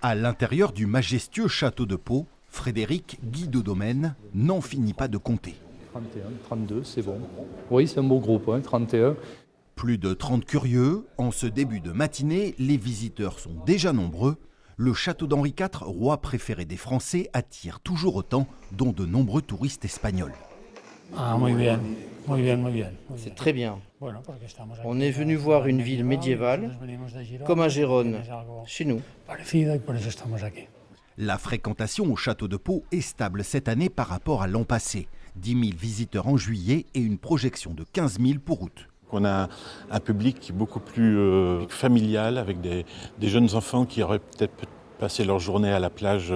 À l'intérieur du majestueux château de Pau, Frédéric, guide au domaine, n'en finit pas de compter. 31, 32, c'est bon. Oui, c'est un beau groupe, 31. Plus de 30 curieux. En ce début de matinée, les visiteurs sont déjà nombreux. Le château d'Henri IV, roi préféré des Français, attire toujours autant, dont de nombreux touristes espagnols. Ah, muy bien, muy bien, muy bien. C'est très bien. On est venu voir une ville médiévale, comme à Gérone, chez nous. La fréquentation au château de Pau est stable cette année par rapport à l'an passé. 10 000 visiteurs en juillet et une projection de 15 000 pour août. On a un public qui est beaucoup plus familial, avec des jeunes enfants qui auraient peut-être passé leur journée à la plage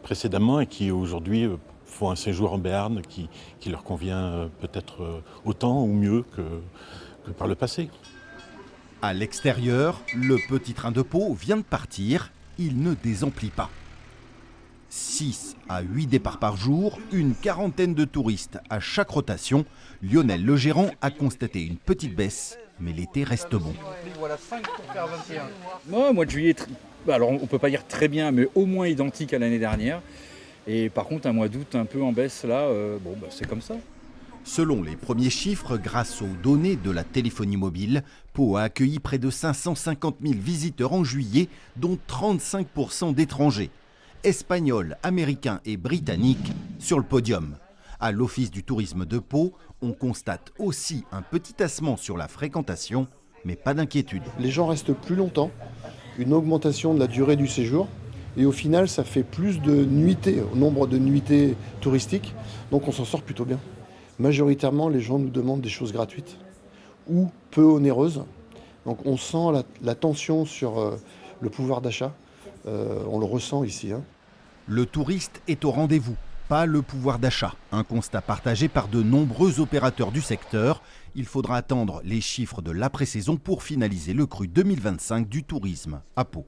précédemment et qui aujourd'hui font un séjour en Béarn qui leur convient peut-être autant ou mieux que par le passé. À l'extérieur, le petit train de Pau vient de partir. Il ne désemplit pas. 6 à 8 départs par jour, une quarantaine de touristes à chaque rotation. Lionel, le gérant, a constaté une petite baisse, mais l'été reste bon. Voilà 5 pour faire 21. Mois de juillet, alors on ne peut pas dire très bien, mais au moins identique à l'année dernière. Et par contre, un mois d'août un peu en baisse, là, c'est comme ça. Selon les premiers chiffres, grâce aux données de la téléphonie mobile, Pau a accueilli près de 550 000 visiteurs en juillet, dont 35% d'étrangers. Espagnols, américains et britanniques sur le podium. À l'Office du tourisme de Pau, on constate aussi un petit tassement sur la fréquentation, mais pas d'inquiétude. Les gens restent plus longtemps, une augmentation de la durée du séjour, et au final, ça fait plus de nuitées, au nombre de nuitées touristiques, donc on s'en sort plutôt bien. Majoritairement, les gens nous demandent des choses gratuites ou peu onéreuses, donc on sent la tension sur le pouvoir d'achat, on le ressent ici. Le touriste est au rendez-vous, pas le pouvoir d'achat. Un constat partagé par de nombreux opérateurs du secteur. Il faudra attendre les chiffres de l'après-saison pour finaliser le cru 2025 du tourisme à Pau.